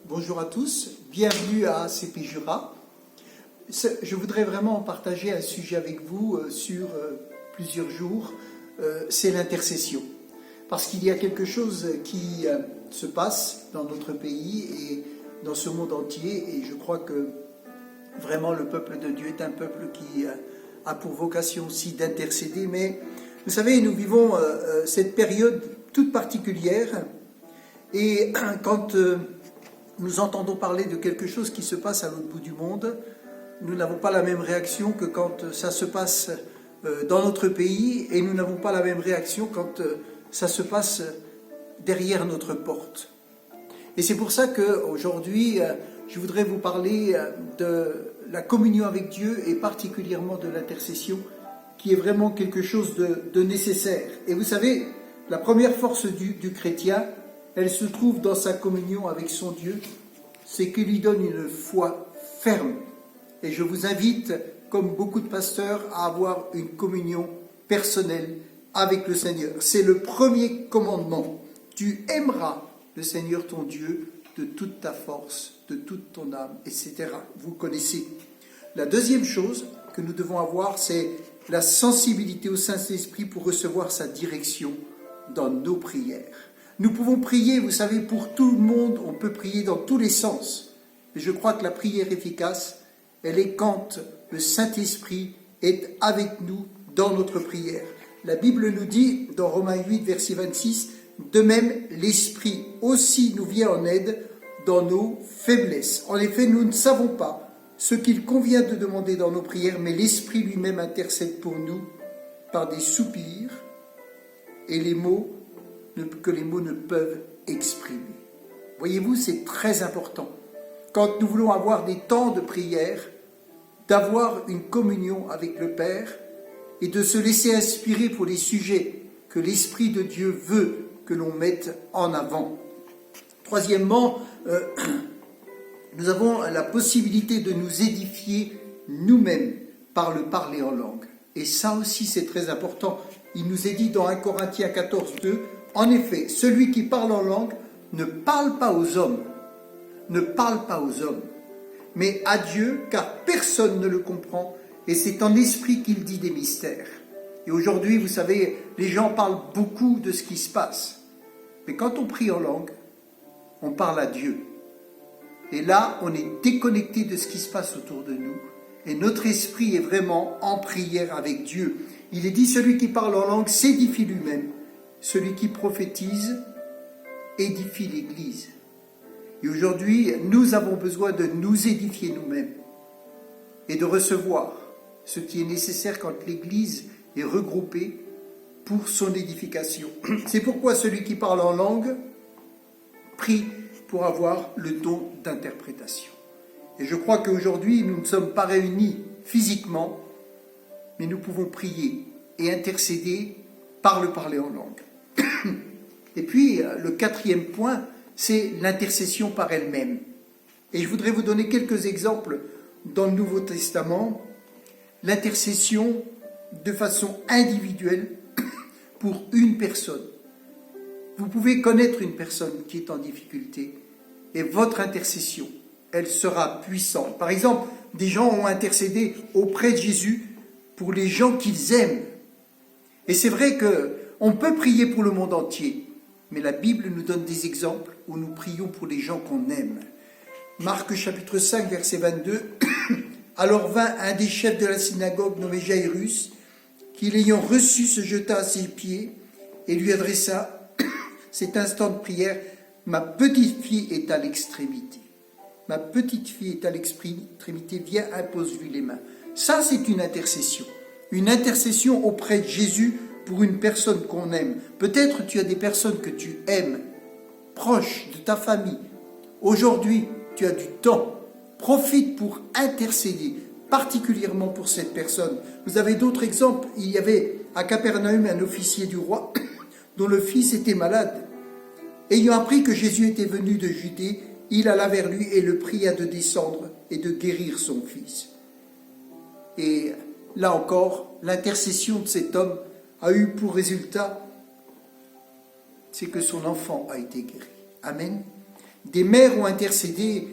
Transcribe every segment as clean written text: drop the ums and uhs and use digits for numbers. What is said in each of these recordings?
Bonjour à tous, bienvenue à CP Jura. Je voudrais vraiment partager un sujet avec vous sur plusieurs jours, c'est l'intercession. Parce qu'il y a quelque chose qui se passe dans notre pays et dans ce monde entier, et je crois que vraiment le peuple de Dieu est un peuple qui a pour vocation aussi d'intercéder. Mais vous savez, nous vivons cette période toute particulière, et quand nous entendons parler de quelque chose qui se passe à l'autre bout du monde, nous n'avons pas la même réaction que quand ça se passe dans notre pays, et nous n'avons pas la même réaction quand ça se passe derrière notre porte. Et c'est pour ça qu'aujourd'hui, je voudrais vous parler de la communion avec Dieu et particulièrement de l'intercession, qui est vraiment quelque chose de nécessaire. Et vous savez, la première force du chrétien, elle se trouve dans sa communion avec son Dieu, c'est qu'il lui donne une foi ferme. Et je vous invite, comme beaucoup de pasteurs, à avoir une communion personnelle avec le Seigneur. C'est le premier commandement. Tu aimeras le Seigneur ton Dieu de toute ta force, de toute ton âme, etc. Vous connaissez. La deuxième chose que nous devons avoir, c'est la sensibilité au Saint-Esprit pour recevoir sa direction dans nos prières. Nous pouvons prier, vous savez, pour tout le monde, on peut prier dans tous les sens. Et je crois que la prière efficace, elle est quand le Saint-Esprit est avec nous dans notre prière. La Bible nous dit, dans Romains 8, verset 26, « De même, l'Esprit aussi nous vient en aide dans nos faiblesses. En effet, nous ne savons pas ce qu'il convient de demander dans nos prières, mais l'Esprit lui-même intercède pour nous par des soupirs et les mots que les mots ne peuvent exprimer. » Voyez-vous, c'est très important. Quand nous voulons avoir des temps de prière, d'avoir une communion avec le Père et de se laisser inspirer pour les sujets que l'Esprit de Dieu veut que l'on mette en avant. Troisièmement, nous avons la possibilité de nous édifier nous-mêmes par le parler en langue. Et ça aussi, c'est très important. Il nous est dit dans 1 Corinthiens 14, 2, « En effet, celui qui parle en langue ne parle pas aux hommes, mais à Dieu, car personne ne le comprend, et c'est en esprit qu'il dit des mystères. » Et aujourd'hui, vous savez, les gens parlent beaucoup de ce qui se passe. Mais quand on prie en langue, on parle à Dieu. Et là, on est déconnecté de ce qui se passe autour de nous. Et notre esprit est vraiment en prière avec Dieu. Il est dit, celui qui parle en langue s'édifie lui-même. Celui qui prophétise édifie l'Église. Et aujourd'hui, nous avons besoin de nous édifier nous-mêmes et de recevoir ce qui est nécessaire quand l'Église est regroupée pour son édification. C'est pourquoi celui qui parle en langue prie pour avoir le don d'interprétation. Et je crois qu'aujourd'hui, nous ne sommes pas réunis physiquement, mais nous pouvons prier et intercéder par le parler en langue. Et puis, le quatrième point, c'est l'intercession par elle-même. Et je voudrais vous donner quelques exemples dans le Nouveau Testament. L'intercession de façon individuelle pour une personne. Vous pouvez connaître une personne qui est en difficulté et votre intercession, elle sera puissante. Par exemple, des gens ont intercédé auprès de Jésus pour les gens qu'ils aiment. Et c'est vrai qu'on peut prier pour le monde entier, mais la Bible nous donne des exemples où nous prions pour les gens qu'on aime. Marc chapitre 5, verset 22. « Alors vint un des chefs de la synagogue nommé Jairus, qui l'ayant reçu se jeta à ses pieds et lui adressa cet instant de prière. Ma petite fille est à l'extrémité. Ma petite fille est à l'extrémité, viens, impose-lui les mains. » Ça, c'est une intercession. Une intercession auprès de Jésus pour une personne qu'on aime. Peut-être tu as des personnes que tu aimes, proches de ta famille. Aujourd'hui, tu as du temps. Profite pour intercéder, particulièrement pour cette personne. Vous avez d'autres exemples. Il y avait à Capernaum un officier du roi dont le fils était malade. Ayant appris que Jésus était venu de Judée, il alla vers lui et le pria de descendre et de guérir son fils. Et là encore, l'intercession de cet homme a eu pour résultat, c'est que son enfant a été guéri. Amen. Des mères ont intercédé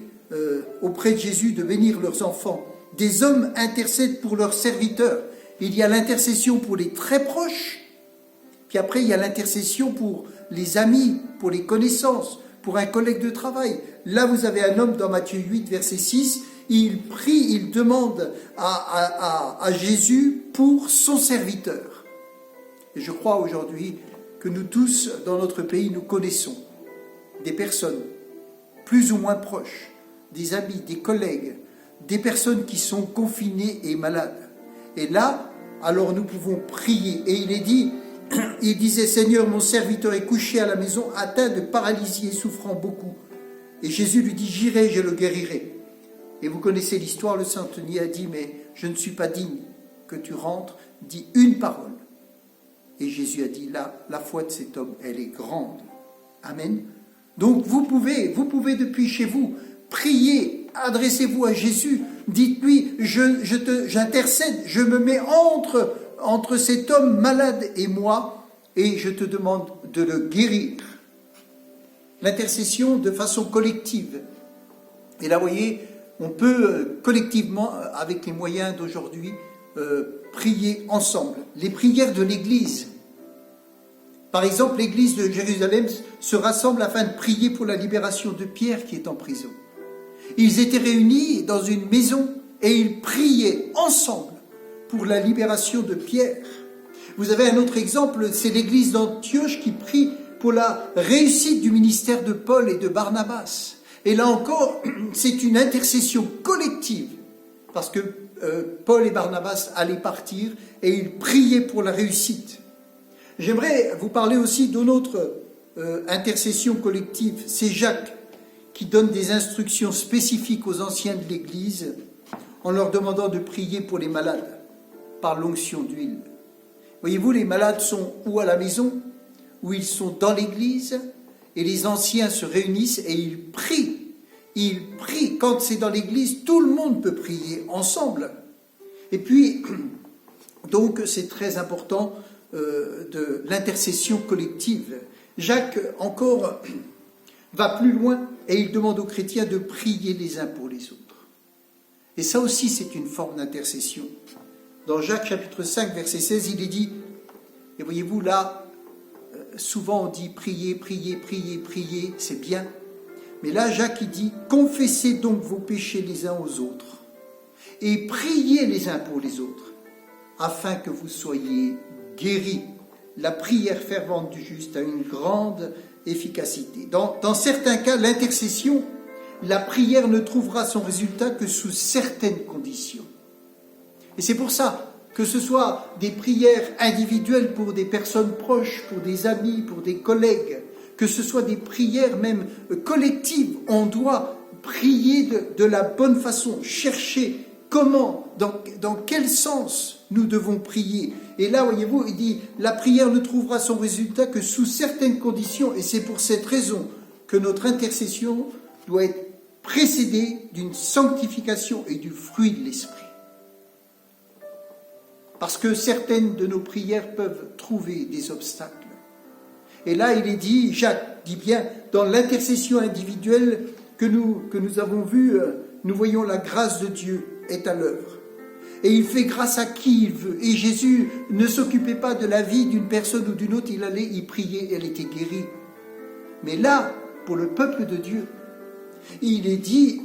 auprès de Jésus de bénir leurs enfants. Des hommes intercèdent pour leurs serviteurs. Il y a l'intercession pour les très proches, puis après il y a l'intercession pour les amis, pour les connaissances, pour un collègue de travail. Là vous avez un homme dans Matthieu 8, verset 6, il prie, il demande à Jésus pour son serviteur. Et je crois aujourd'hui que nous tous, dans notre pays, nous connaissons des personnes plus ou moins proches, des amis, des collègues, des personnes qui sont confinées et malades. Et là, alors nous pouvons prier. Et il disait, Seigneur, mon serviteur est couché à la maison, atteint de paralysie et souffrant beaucoup. Et Jésus lui dit, j'irai, je le guérirai. Et vous connaissez l'histoire, le centenier a dit, mais je ne suis pas digne que tu rentres, dis une parole. Et Jésus a dit, là, la foi de cet homme, elle est grande. Amen. Donc vous pouvez depuis chez vous prier, adressez-vous à Jésus, dites-lui, j'intercède, je me mets entre cet homme malade et moi, et je te demande de le guérir. L'intercession de façon collective. Et là, vous voyez, on peut collectivement, avec les moyens d'aujourd'hui, prier ensemble. Les prières de l'Église. Par exemple, l'Église de Jérusalem se rassemble afin de prier pour la libération de Pierre qui est en prison. Ils étaient réunis dans une maison et ils priaient ensemble pour la libération de Pierre. Vous avez un autre exemple, c'est l'Église d'Antioche qui prie pour la réussite du ministère de Paul et de Barnabas. Et là encore, c'est une intercession collective parce que Paul et Barnabas allaient partir et ils priaient pour la réussite. J'aimerais vous parler aussi d'une autre intercession collective. C'est Jacques qui donne des instructions spécifiques aux anciens de l'Église en leur demandant de prier pour les malades par l'onction d'huile. Voyez-vous, les malades sont ou à la maison, ou ils sont dans l'Église, et les anciens se réunissent et ils prient. Ils prient. Quand c'est dans l'Église, tout le monde peut prier ensemble. Et puis, donc, c'est très important de l'intercession collective. Jacques, encore, va plus loin et il demande aux chrétiens de prier les uns pour les autres. Et ça aussi, c'est une forme d'intercession. Dans Jacques chapitre 5, verset 16, il est dit, et voyez-vous là, souvent on dit priez, priez, priez, priez, c'est bien. Mais là, Jacques, il dit, confessez donc vos péchés les uns aux autres et priez les uns pour les autres, afin que vous soyez guéris. La prière fervente du juste a une grande efficacité. Dans certains cas, l'intercession, la prière ne trouvera son résultat que sous certaines conditions. Et c'est pour ça que ce soit des prières individuelles pour des personnes proches, pour des amis, pour des collègues, que ce soit des prières même collectives, on doit prier de la bonne façon, chercher comment, dans quel sens nous devons prier. Et là, voyez-vous, il dit, la prière ne trouvera son résultat que sous certaines conditions, et c'est pour cette raison que notre intercession doit être précédée d'une sanctification et du fruit de l'esprit. Parce que certaines de nos prières peuvent trouver des obstacles. Et là, il est dit, Jacques dit bien, dans l'intercession individuelle que nous avons vue, nous voyons la grâce de Dieu est à l'œuvre. Et il fait grâce à qui il veut. Et Jésus ne s'occupait pas de la vie d'une personne ou d'une autre, il allait y prier, elle était guérie. Mais là, pour le peuple de Dieu, il est dit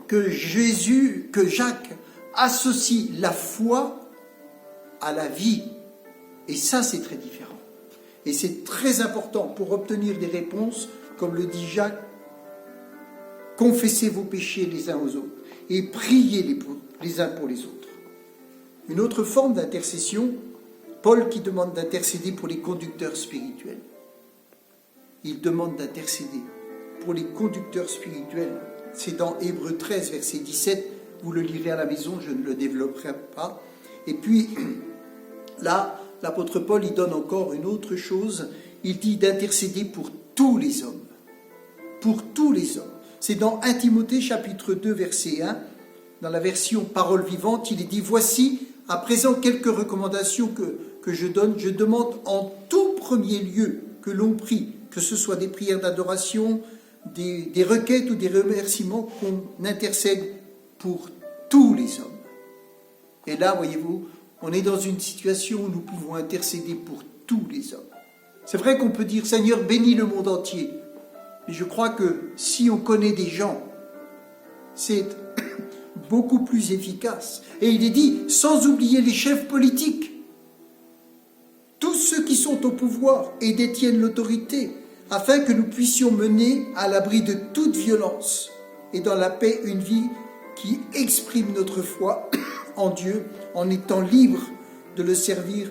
que Jacques associe la foi à la vie. Et ça, c'est très différent. Et c'est très important pour obtenir des réponses, comme le dit Jacques, confessez vos péchés les uns aux autres et priez les uns pour les autres. Une autre forme d'intercession, Paul qui demande d'intercéder pour les conducteurs spirituels. Il demande d'intercéder pour les conducteurs spirituels. C'est dans Hébreux 13, verset 17, vous le lirez à la maison, je ne le développerai pas. Et puis, là, l'apôtre Paul, il donne encore une autre chose, il dit d'intercéder pour tous les hommes. Pour tous les hommes. C'est dans 1 Timothée chapitre 2, verset 1, dans la version Parole vivante, il est dit « Voici à présent quelques recommandations que je donne. Je demande en tout premier lieu que l'on prie, que ce soit des prières d'adoration, des requêtes ou des remerciements qu'on intercède pour tous les hommes. Et là, voyez-vous, on est dans une situation où nous pouvons intercéder pour tous les hommes. C'est vrai qu'on peut dire, Seigneur, bénis le monde entier. Mais je crois que si on connaît des gens, c'est beaucoup plus efficace. Et il est dit, sans oublier les chefs politiques, tous ceux qui sont au pouvoir et détiennent l'autorité, afin que nous puissions mener à l'abri de toute violence et dans la paix une vie qui exprime notre foi en Dieu, en étant libre de le servir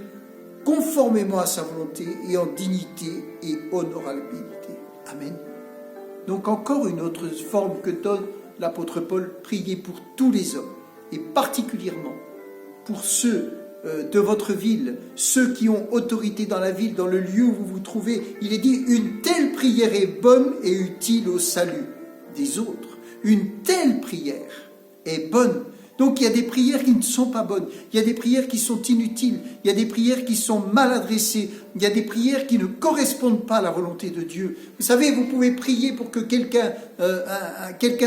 conformément à sa volonté et en dignité et honorabilité. Amen. Donc encore une autre forme que donne l'apôtre Paul, priez pour tous les hommes, et particulièrement pour ceux de votre ville, ceux qui ont autorité dans la ville, dans le lieu où vous vous trouvez. Il est dit, une telle prière est bonne et utile au salut des autres. Une telle prière est bonne. Donc il y a des prières qui ne sont pas bonnes, il y a des prières qui sont inutiles, il y a des prières qui sont mal adressées, il y a des prières qui ne correspondent pas à la volonté de Dieu. Vous savez, vous pouvez prier pour que quelqu'un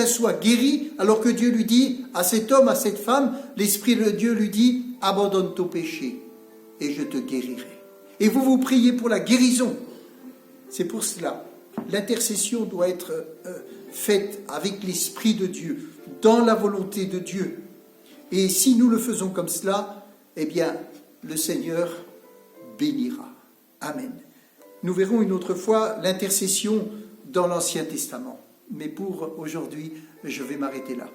soit guéri, alors que Dieu lui dit à cet homme, à cette femme, l'Esprit de Dieu lui dit, abandonne ton péché et je te guérirai. Et vous priez pour la guérison. C'est pour cela, l'intercession doit être faite avec l'Esprit de Dieu, dans la volonté de Dieu. Et si nous le faisons comme cela, eh bien, le Seigneur bénira. Amen. Nous verrons une autre fois l'intercession dans l'Ancien Testament. Mais pour aujourd'hui, je vais m'arrêter là.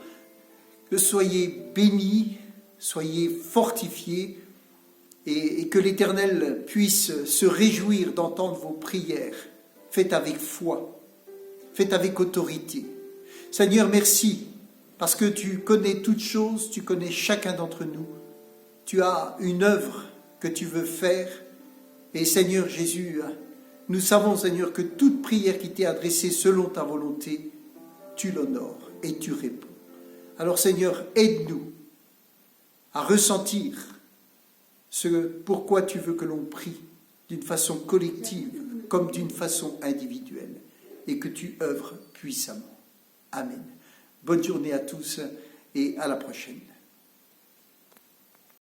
Que soyez bénis, soyez fortifiés, et que l'Éternel puisse se réjouir d'entendre vos prières. Faites avec foi, faites avec autorité. Seigneur, merci. Parce que tu connais toutes choses, tu connais chacun d'entre nous. Tu as une œuvre que tu veux faire. Et Seigneur Jésus, nous savons, Seigneur, que toute prière qui t'est adressée selon ta volonté, tu l'honores et tu réponds. Alors Seigneur, aide-nous à ressentir ce pourquoi tu veux que l'on prie d'une façon collective comme d'une façon individuelle et que tu œuvres puissamment. Amen. Bonne journée à tous et à la prochaine.